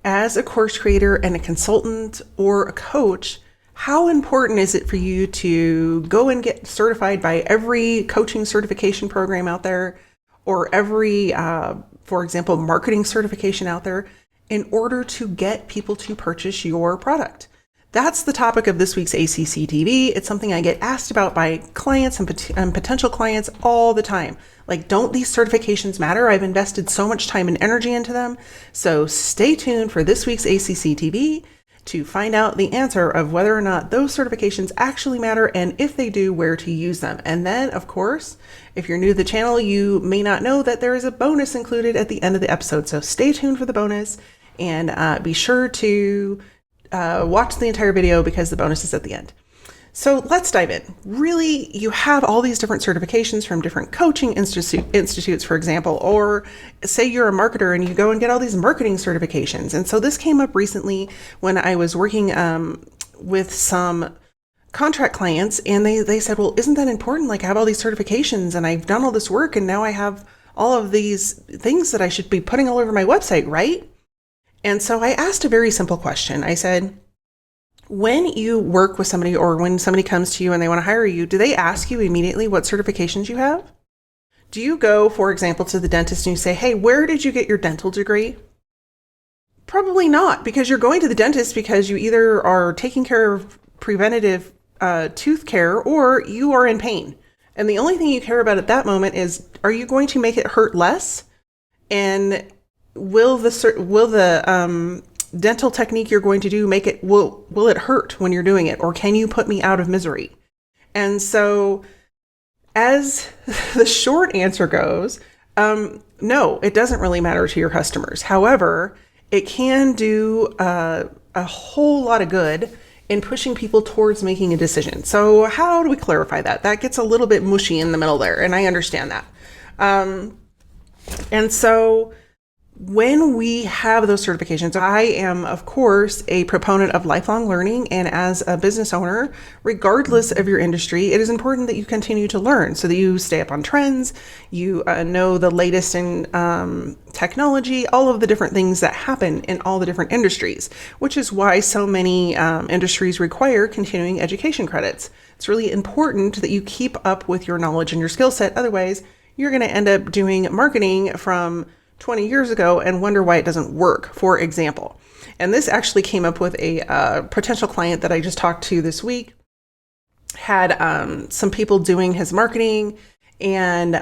as a course creator and a consultant or a coach, how important is it for you to go and get certified by every coaching certification program out there, or every, for example, marketing certification out there, in order to get people to purchase your product? That's the topic of this week's ACC-TV. It's something I get asked about by clients and potential clients all the time. Like, don't these certifications matter? I've invested so much time and energy into them. So stay tuned for this week's ACC-TV to find out the answer of whether or not those certifications actually matter, and if they do, where to use them. And then, of course, if you're new to the channel, you may not know that there is a bonus included at the end of the episode. So stay tuned for the bonus, and be sure to watch the entire video because the bonus is at the end. So let's dive in. Really, you have all these different certifications from different coaching institutes, for example, or say you're a marketer and you go and get all these marketing certifications. And so this came up recently when I was working with some contract clients, and they said, well, isn't that important? Like, I have all these certifications and I've done all this work, and now I have all of these things that I should be putting all over my website, right? And so I asked a very simple question. I said, when you work with somebody, or when somebody comes to you and they want to hire you, do they ask you immediately what certifications you have? Do you go, for example, to the dentist and you say, hey, where did you get your dental degree? Probably not, because you're going to the dentist because you either are taking care of preventative tooth care, or you are in pain. And the only thing you care about at that moment is, are you going to make it hurt less? And will the dental technique you're going to do will it hurt when you're doing it, or can you put me out of misery? And so, as the short answer goes, no, it doesn't really matter to your customers. However, it can do a whole lot of good in pushing people towards making a decision. So how do we clarify that? That gets a little bit mushy in the middle there, and I understand that. And so, when we have those certifications, I am, of course, a proponent of lifelong learning. And as a business owner, regardless of your industry, it is important that you continue to learn so that you stay up on trends, you know the latest in technology, all of the different things that happen in all the different industries, which is why so many industries require continuing education credits. It's really important that you keep up with your knowledge and your skill set. Otherwise, you're going to end up doing marketing from 20 years ago and wonder why it doesn't work, for example. And this actually came up with a potential client that I just talked to this week. Had some people doing his marketing, and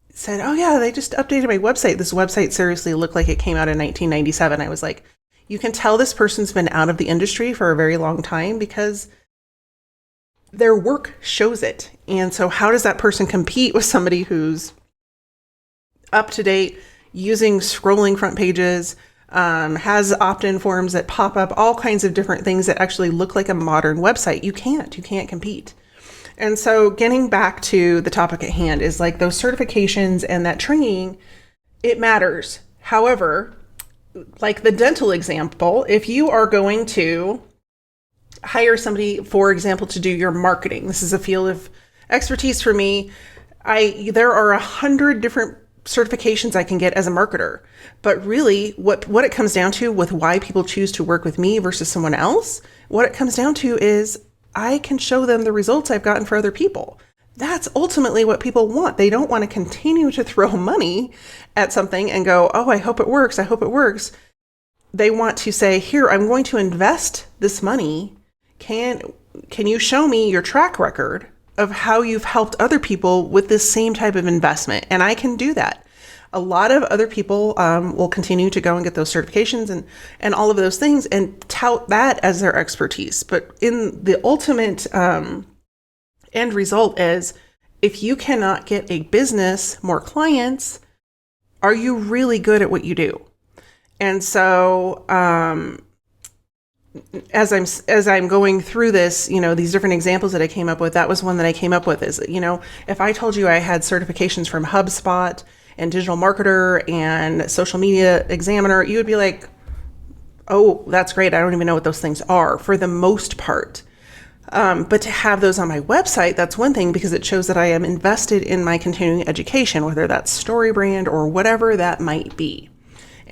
said, oh yeah, they just updated my website. This website seriously looked like it came out in 1997. I was like, you can tell this person's been out of the industry for a very long time because their work shows it. And so how does that person compete with somebody who's up to date, using scrolling front pages, has opt-in forms that pop up, all kinds of different things that actually look like a modern website? You can't compete. And so getting back to the topic at hand is like those certifications and that training, it matters. However, like the dental example, if you are going to hire somebody, for example, to do your marketing, this is a field of expertise for me. There are 100 different certifications I can get as a marketer, but really what it comes down to with why people choose to work with me versus someone else, what it comes down to is I can show them the results I've gotten for other people. That's ultimately what people want. They don't want to continue to throw money at something and go, oh, I hope it works. I hope it works. They want to say, here, I'm going to invest this money. Can you show me your track record of how you've helped other people with this same type of investment? And I can do that. A lot of other people will continue to go and get those certifications and all of those things and tout that as their expertise. But in the ultimate end result is, if you cannot get a business more clients, are you really good at what you do? And so as I'm going through this, these different examples that I came up with, that was one that I came up with is, if I told you I had certifications from HubSpot and Digital Marketer and Social Media Examiner, you would be like, oh, that's great. I don't even know what those things are for the most part. But to have those on my website, that's one thing, because it shows that I am invested in my continuing education, whether that's StoryBrand or whatever that might be.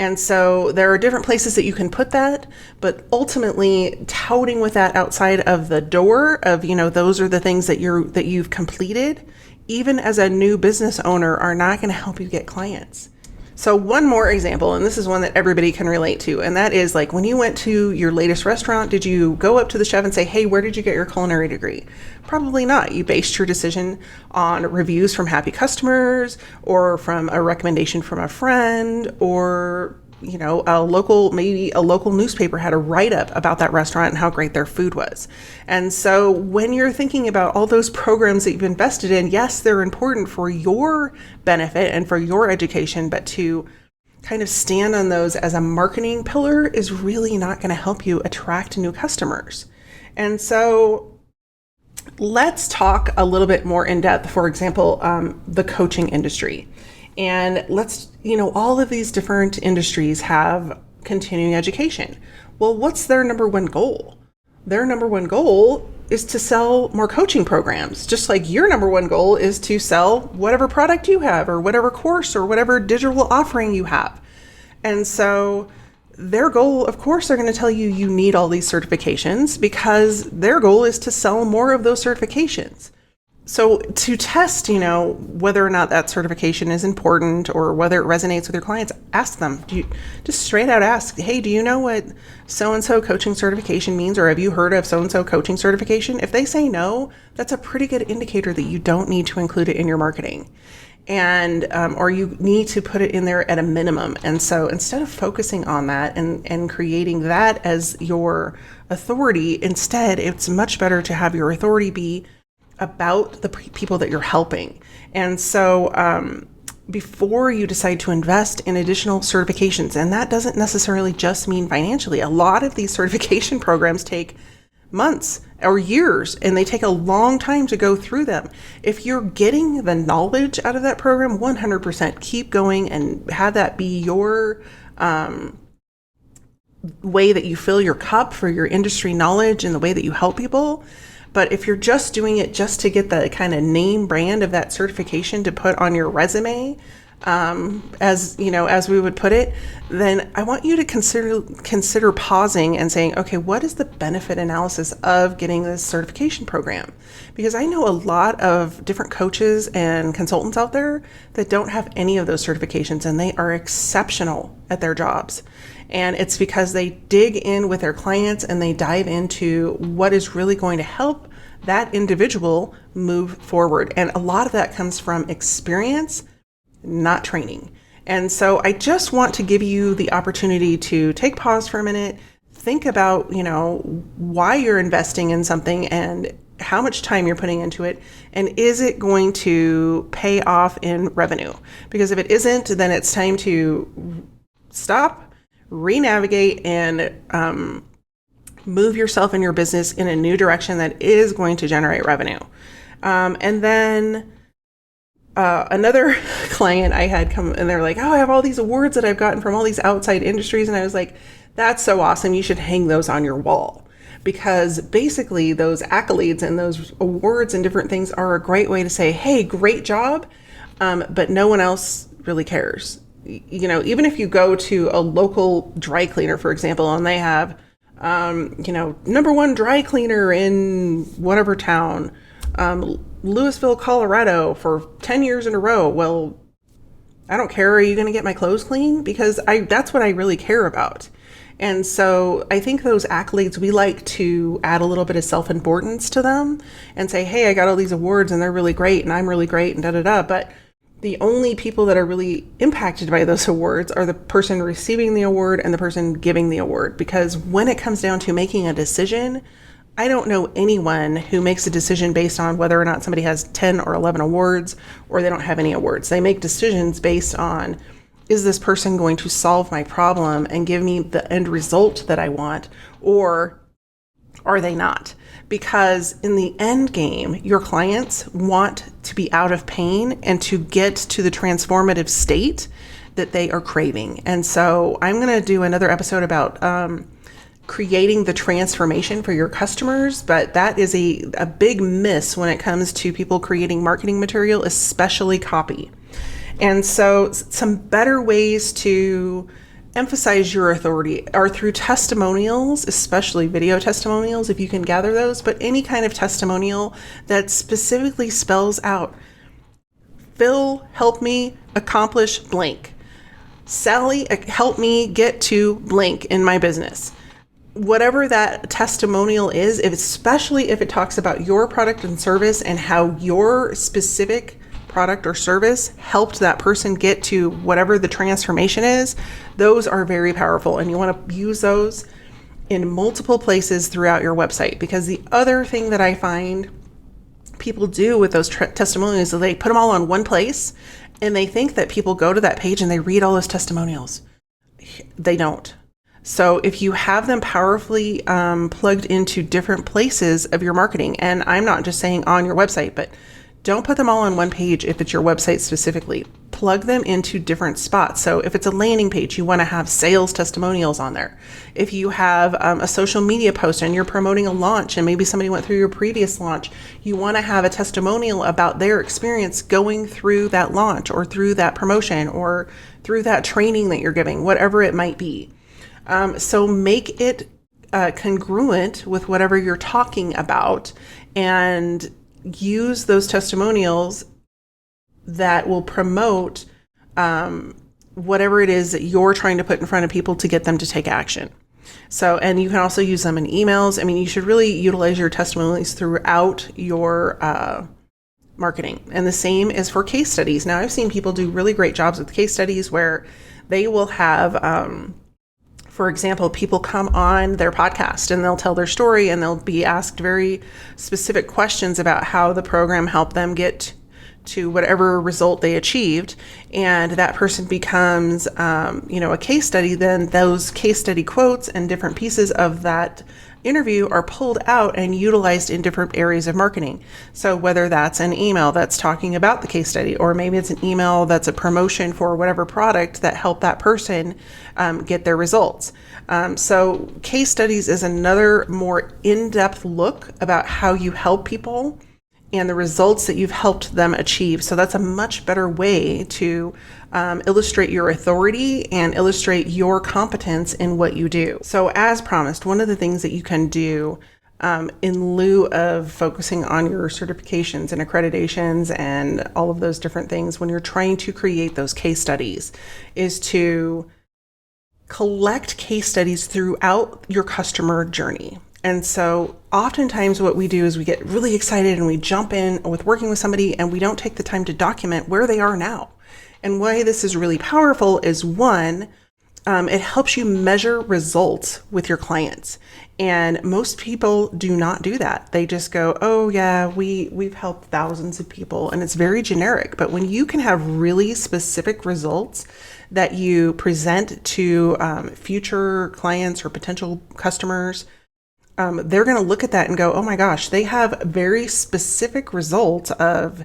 And so there are different places that you can put that, but ultimately touting with that outside of the door of, those are the things that you've completed, even as a new business owner, are not going to help you get clients. So one more example, and this is one that everybody can relate to, and that is like when you went to your latest restaurant, did you go up to the chef and say, hey, where did you get your culinary degree? Probably not. You based your decision on reviews from happy customers or from a recommendation from a friend, or maybe a local newspaper had a write-up about that restaurant and how great their food was. And so when you're thinking about all those programs that you've invested in, yes, they're important for your benefit and for your education, but to kind of stand on those as a marketing pillar is really not going to help you attract new customers. And so let's talk a little bit more in depth, for example, the coaching industry. And all of these different industries have continuing education. Well, what's their number one goal? Their number one goal is to sell more coaching programs, just like your number one goal is to sell whatever product you have or whatever course or whatever digital offering you have. And so their goal, of course, they're going to tell you need all these certifications because their goal is to sell more of those certifications. So to test, whether or not that certification is important or whether it resonates with your clients, ask them. Just straight out ask, hey, do you know what so-and-so coaching certification means? Or have you heard of so-and-so coaching certification? If they say no, that's a pretty good indicator that you don't need to include it in your marketing. And or you need to put it in there at a minimum. And so instead of focusing on that and creating that as your authority, instead, it's much better to have your authority be about the people that you're helping. And so before you decide to invest in additional certifications, and that doesn't necessarily just mean financially, a lot of these certification programs take months or years, and they take a long time to go through them. If you're getting the knowledge out of that program, 100% keep going and have that be your way that you fill your cup for your industry knowledge and the way that you help people. But if you're just doing it just to get the kind of name brand of that certification to put on your resume, as we would put it, then I want you to consider pausing and saying, okay, what is the benefit analysis of getting this certification program? Because I know a lot of different coaches and consultants out there that don't have any of those certifications, and they are exceptional at their jobs. And it's because they dig in with their clients and they dive into what is really going to help that individual move forward. And a lot of that comes from experience, not training. And so I just want to give you the opportunity to take pause for a minute, think about, why you're investing in something and how much time you're putting into it, and is it going to pay off in revenue? Because if it isn't, then it's time to stop, re-navigate, and move yourself and your business in a new direction that is going to generate revenue. And then another client I had come, and they're like, oh, I have all these awards that I've gotten from all these outside industries. And I was like, that's so awesome. You should hang those on your wall. Because basically those accolades and those awards and different things are a great way to say, hey, great job, but no one else really cares. Even if you go to a local dry cleaner, for example, and they have, number one dry cleaner in whatever town, Louisville, Colorado for 10 years in a row. Well, I don't care. Are you going to get my clothes clean? Because that's what I really care about. And so I think those accolades, we like to add a little bit of self-importance to them and say, hey, I got all these awards and they're really great and I'm really great and da-da-da. But the only people that are really impacted by those awards are the person receiving the award and the person giving the award. Because when it comes down to making a decision, I don't know anyone who makes a decision based on whether or not somebody has 10 or 11 awards or they don't have any awards. They make decisions based on, is this person going to solve my problem and give me the end result that I want, or are they not? Because in the end game, your clients want to be out of pain and to get to the transformative state that they are craving. And so I'm going to do another episode about creating the transformation for your customers, but that is a big miss when it comes to people creating marketing material, especially copy. And so some better ways to emphasize your authority are through testimonials, especially video testimonials, if you can gather those, but any kind of testimonial that specifically spells out, Phil helped me accomplish blank. Sally helped me get to blank in my business. Whatever that testimonial is, especially if it talks about your product and service and how your specific product or service helped that person get to whatever the transformation is, those are very powerful. And you want to use those in multiple places throughout your website. Because the other thing that I find people do with those testimonials is they put them all on one place and they think that people go to that page and they read all those testimonials. They don't. So if you have them powerfully plugged into different places of your marketing, and I'm not just saying on your website, but don't put them all on one page if it's your website specifically. Plug them into different spots. So if it's a landing page, you want to have sales testimonials on there. If you have a social media post and you're promoting a launch and maybe somebody went through your previous launch, you want to have a testimonial about their experience going through that launch or through that promotion or through that training that you're giving, whatever it might be. So make it congruent with whatever you're talking about and use those testimonials that will promote whatever it is that you're trying to put in front of people to get them to take action. So, and you can also use them in emails. I mean, you should really utilize your testimonials throughout your marketing. And the same is for case studies. Now, I've seen people do really great jobs with case studies where they will have for example, people come on their podcast and they'll tell their story and they'll be asked very specific questions about how the program helped them get to whatever result they achieved. And that person becomes, a case study. Then those case study quotes and different pieces of that interview are pulled out and utilized in different areas of marketing. So whether that's an email that's talking about the case study, or maybe it's an email that's a promotion for whatever product that helped that person get their results. So case studies is another more in-depth look about how you help people and the results that you've helped them achieve. So that's a much better way to illustrate your authority and illustrate your competence in what you do. So as promised, one of the things that you can do in lieu of focusing on your certifications and accreditations and all of those different things when you're trying to create those case studies is to collect case studies throughout your customer journey. And so oftentimes what we do is we get really excited and we jump in with working with somebody and we don't take the time to document where they are now. And why this is really powerful is one, it helps you measure results with your clients. And most people do not do that. They just go, oh yeah, we've helped thousands of people, and it's very generic. But when you can have really specific results that you present to future clients or potential customers, they're going to look at that and go, oh my gosh, they have very specific results of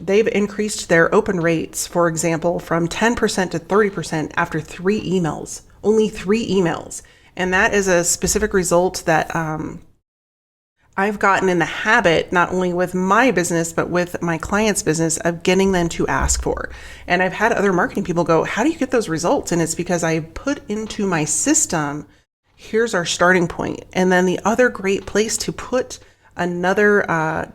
they've increased their open rates, for example, from 10% to 30% after 3 emails, only 3 emails. And that is a specific result that I've gotten in the habit, not only with my business, but with my clients' business, of getting them to ask for. And I've had other marketing people go, how do you get those results? And it's because I put into my system, here's our starting point. And then the other great place to put another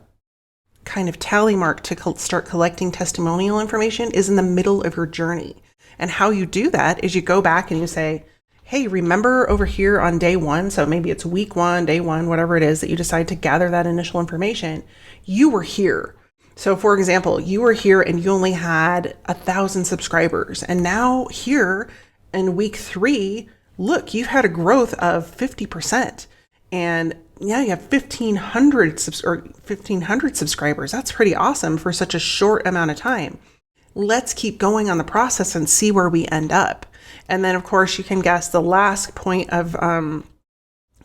kind of tally mark to start collecting testimonial information is in the middle of your journey. And how you do that is you go back and you say, hey, remember over here on day 1, so maybe it's week 1, day 1, whatever it is that you decide to gather that initial information, you were here. So for example, you were here and you only had 1,000 subscribers. And now here in week 3, look, you've had a growth of 50%. And yeah, you have 1,500 subscribers. That's pretty awesome for such a short amount of time. Let's keep going on the process and see where we end up. And then, of course, you can guess the last point of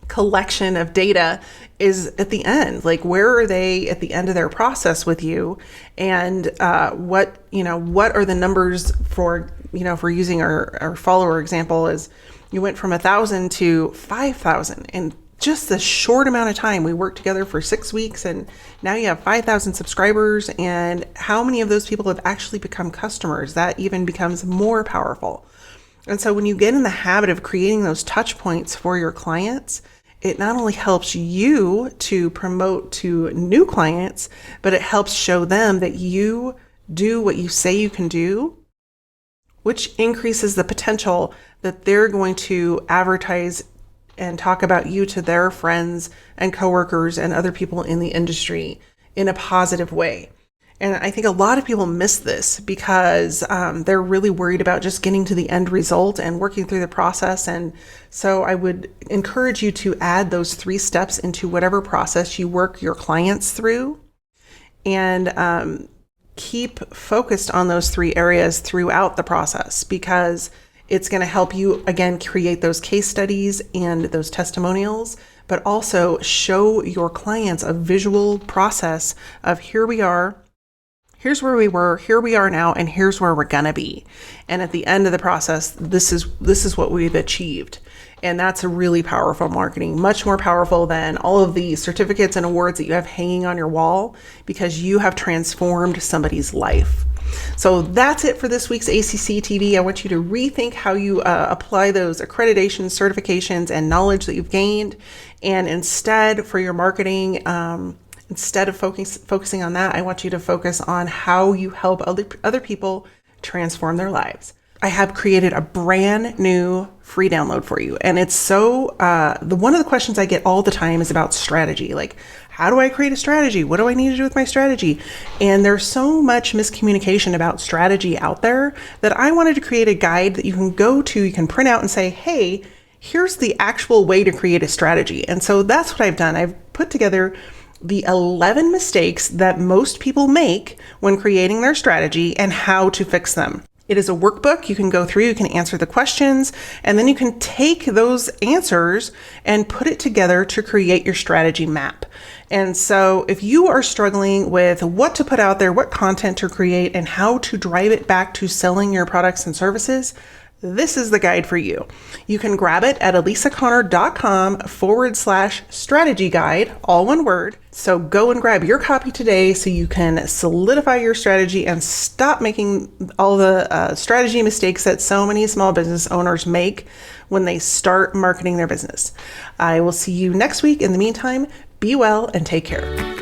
collection of data is at the end. Like, where are they at the end of their process with you? And what are the numbers for using our follower example is you went from 1,000 to 5,000 in just this short amount of time. We worked together for 6 weeks and now you have 5,000 subscribers. And how many of those people have actually become customers? That even becomes more powerful. And so when you get in the habit of creating those touch points for your clients, it not only helps you to promote to new clients, but it helps show them that you do what you say you can do, which increases the potential that they're going to advertise and talk about you to their friends and coworkers and other people in the industry in a positive way. And I think a lot of people miss this because they're really worried about just getting to the end result and working through the process. And so I would encourage you to add those 3 steps into whatever process you work your clients through, and keep focused on those 3 areas throughout the process, because it's going to help you, again, create those case studies and those testimonials, but also show your clients a visual process of here we are. Here's where we were, here we are now, and here's where we're gonna be. And at the end of the process, this is what we've achieved. And that's a really powerful marketing, much more powerful than all of the certificates and awards that you have hanging on your wall, because you have transformed somebody's life. So that's it for this week's ACC-TV. I want you to rethink how you apply those accreditations, certifications, and knowledge that you've gained. And instead, for your marketing, instead of focusing on that, I want you to focus on how you help other people transform their lives. I have created a brand new free download for you. And it's so, one of the questions I get all the time is about strategy. Like, how do I create a strategy? What do I need to do with my strategy? And there's so much miscommunication about strategy out there that I wanted to create a guide that you can go to, you can print out and say, hey, here's the actual way to create a strategy. And so that's what I've done. I've put together the 11 mistakes that most people make when creating their strategy and how to fix them. It is a workbook you can go through, you can answer the questions, and then you can take those answers and put it together to create your strategy map. And so if you are struggling with what to put out there, what content to create, and how to drive it back to selling your products and services, this is the guide for you. You can grab it at elisaconnor.com/strategy guide, all one word. So go and grab your copy today so you can solidify your strategy and stop making all the strategy mistakes that so many small business owners make when they start marketing their business. I will see you next week. In the meantime, be well and take care.